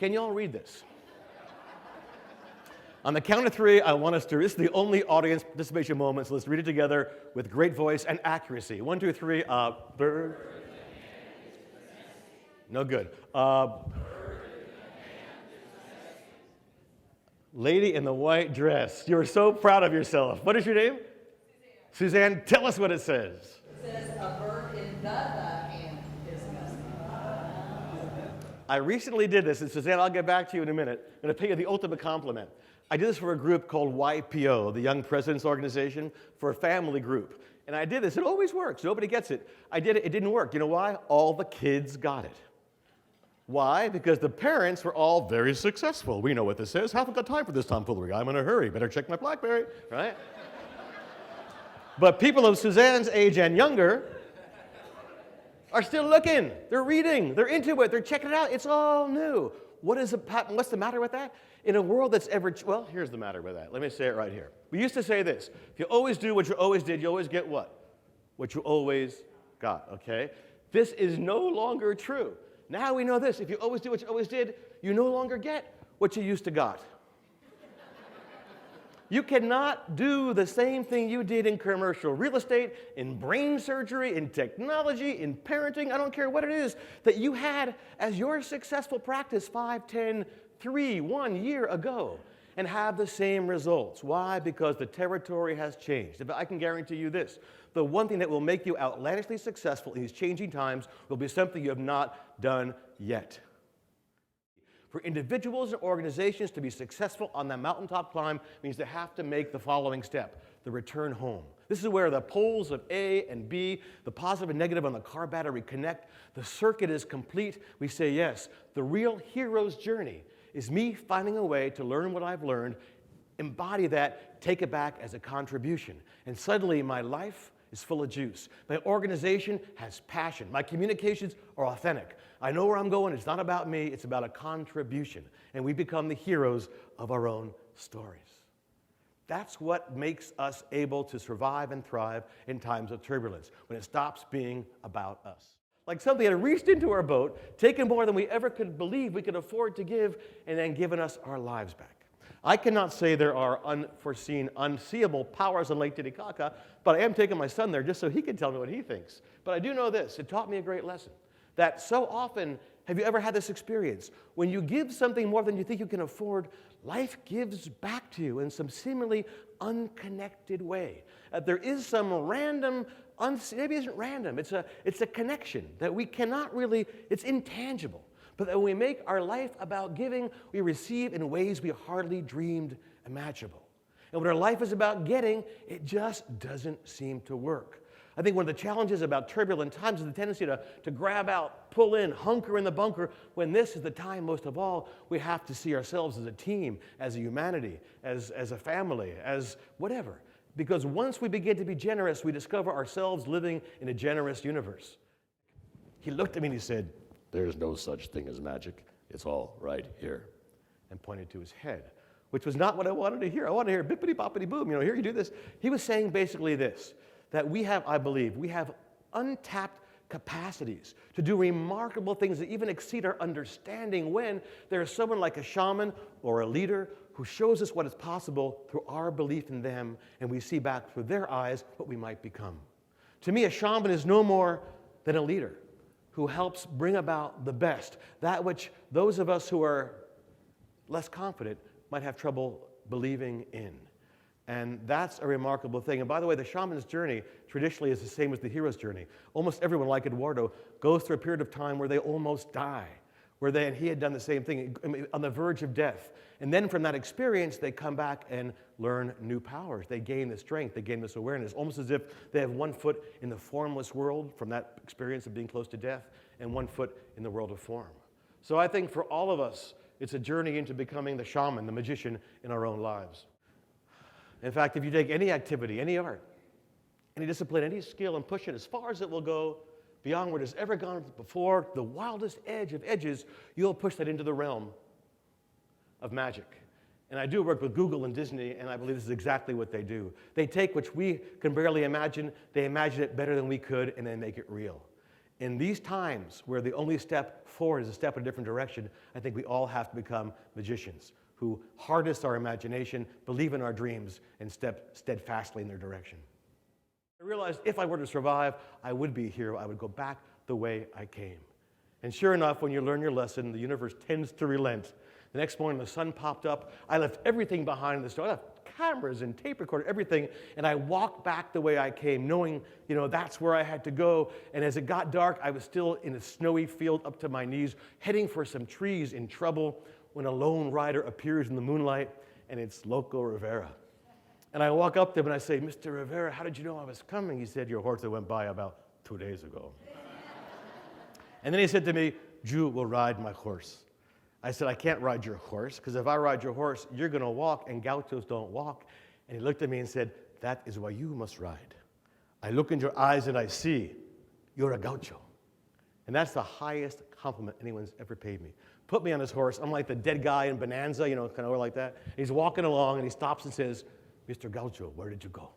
Can you all read this? On the count of three, I want us to, this is the only audience participation moment, so let's read it together with great voice and accuracy. 1, 2, 3, bird. No good. Lady in the white dress. You're so proud of yourself. What is your name? Suzanne. Suzanne, tell us what it says. It says a bird in the hand is messy. I recently did this, and Suzanne, I'll get back to you in a minute. I'm going to pay you the ultimate compliment. I did this for a group called YPO, the Young Presidents Organization, for a family group. And I did this. It always works. Nobody gets it. I did it. It didn't work. You know why? All the kids got it. Why? Because the parents were all very successful. We know what this is. Haven't got time for this tomfoolery. I'm in a hurry. Better check my BlackBerry, right? But people of Suzanne's age and younger are still looking. They're reading. They're into it. They're checking it out. It's all new. What's the matter with that? In a world that's well, here's the matter with that. Let me say it right here. We used to say this. If you always do what you always did, you always get what? What you always got, okay? This is no longer true. Now we know this. If you always do what you always did, you no longer get what you used to got. You cannot do the same thing you did in commercial real estate, in brain surgery, in technology, in parenting, I don't care what it is, that you had as your successful practice 5, 10, 3, 1 year ago, and have the same results. Why? Because the territory has changed. If I can guarantee you this, the one thing that will make you outlandishly successful in these changing times will be something you have not done yet. For individuals and organizations to be successful on the mountaintop climb means they have to make the following step, the return home. This is where the poles of A and B, the positive and negative on the car battery connect. The circuit is complete. We say, yes, the real hero's journey is me finding a way to learn what I've learned, embody that, take it back as a contribution. And suddenly my life is full of juice. My organization has passion. My communications are authentic. I know where I'm going. It's not about me. It's about a contribution. And we become the heroes of our own stories. That's what makes us able to survive and thrive in times of turbulence, when it stops being about us. Like something that reached into our boat, taken more than we ever could believe we could afford to give, and then given us our lives back. I cannot say there are unforeseen, unseeable powers on Lake Titicaca, but I am taking my son there just so he can tell me what he thinks. But I do know this, it taught me a great lesson, that so often, have you ever had this experience? When you give something more than you think you can afford, life gives back to you in some seemingly unconnected way. There is some random, maybe it isn't random, it's a connection that we cannot really, it's intangible. But when we make our life about giving, we receive in ways we hardly dreamed imaginable. And when our life is about getting, it just doesn't seem to work. I think one of the challenges about turbulent times is the tendency to grab out, pull in, hunker in the bunker, when this is the time, most of all, we have to see ourselves as a team, as a humanity, as a family, as whatever. Because once we begin to be generous, we discover ourselves living in a generous universe. He looked at me and he said, "There's no such thing as magic. It's all right here," and pointed to his head, which was not what I wanted to hear. I wanted to hear bippity boppity boom, here you do this. He was saying basically this, that we have, I believe, we have untapped capacities to do remarkable things that even exceed our understanding when there is someone like a shaman or a leader who shows us what is possible through our belief in them, and we see back through their eyes what we might become. To me, a shaman is no more than a leader who helps bring about the best, that which those of us who are less confident might have trouble believing in. And that's a remarkable thing. And by the way, the shaman's journey traditionally is the same as the hero's journey. Almost everyone, like Eduardo, goes through a period of time where they almost die, and he had done the same thing, on the verge of death. And then from that experience, they come back and learn new powers. They gain the strength, they gain this awareness, almost as if they have one foot in the formless world from that experience of being close to death, and one foot in the world of form. So I think for all of us, it's a journey into becoming the shaman, the magician in our own lives. In fact, if you take any activity, any art, any discipline, any skill, and push it as far as it will go, beyond where it has ever gone before, the wildest edge of edges, you'll push that into the realm of magic. And I do work with Google and Disney, and I believe this is exactly what they do. They take which we can barely imagine, they imagine it better than we could, and they make it real. In these times where the only step forward is a step in a different direction, I think we all have to become magicians who harness our imagination, believe in our dreams, and step steadfastly in their direction. I realized if I were to survive, I would be here. I would go back the way I came. And sure enough, when you learn your lesson, the universe tends to relent. The next morning, the sun popped up. I left everything behind in the store. I left cameras and tape recorder, everything, and I walked back the way I came, knowing, that's where I had to go. And as it got dark, I was still in a snowy field up to my knees, heading for some trees in trouble, when a lone rider appears in the moonlight, and it's Loco Rivera. And I walk up to him and I say, "Mr. Rivera, how did you know I was coming?" He said, "Your horse that went by about 2 days ago." And then he said to me, "You will ride my horse." I said, "I can't ride your horse, because if I ride your horse, you're going to walk, and gauchos don't walk." And he looked at me and said, "That is why you must ride. I look in your eyes and I see you're a gaucho." And that's the highest compliment anyone's ever paid me. Put me on his horse. I'm like the dead guy in Bonanza, kind of like that. He's walking along and he stops and says, "Mr. Gaucho, where did you go?"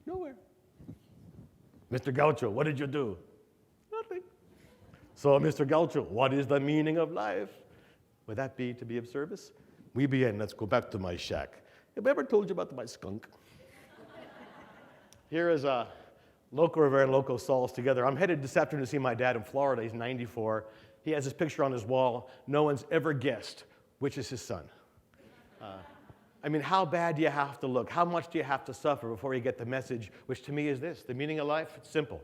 "Nowhere." "Mr. Gaucho, what did you do?" "Nothing." "So, Mr. Gaucho, what is the meaning of life?" "Would that be to be of service?" "Muy bien, let's go back to my shack. Have I ever told you about my skunk?" Here is Loco Rivera and Loco Salz together. I'm headed this afternoon to see my dad in Florida. He's 94. He has his picture on his wall. No one's ever guessed which is his son. How bad do you have to look? How much do you have to suffer before you get the message, which to me is this: the meaning of life, it's simple.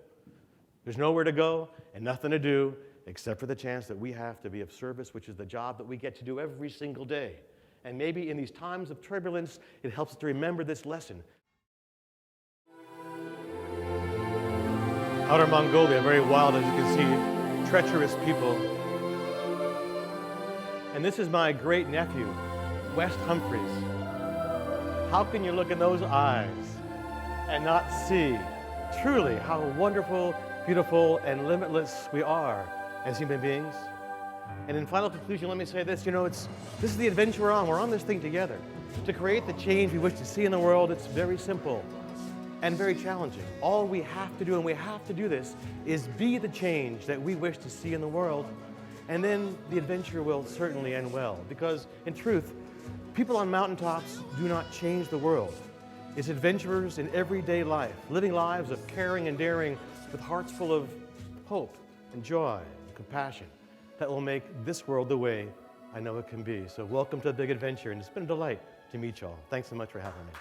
There's nowhere to go and nothing to do except for the chance that we have to be of service, which is the job that we get to do every single day. And maybe in these times of turbulence, it helps us to remember this lesson. Outer Mongolia, very wild, as you can see, treacherous people. And this is my great nephew, West Humphreys. How can you look in those eyes and not see truly how wonderful, beautiful, and limitless we are as human beings? And in final conclusion, let me say this, this is the adventure we're on. We're on this thing together. To create the change we wish to see in the world, it's very simple and very challenging. All we have to do, and we have to do this, is be the change that we wish to see in the world. And then the adventure will certainly end well. Because in truth, people on mountaintops do not change the world. It's adventurers in everyday life, living lives of caring and daring with hearts full of hope and joy and compassion, that will make this world the way I know it can be. So welcome to the big adventure, and it's been a delight to meet y'all. Thanks so much for having me.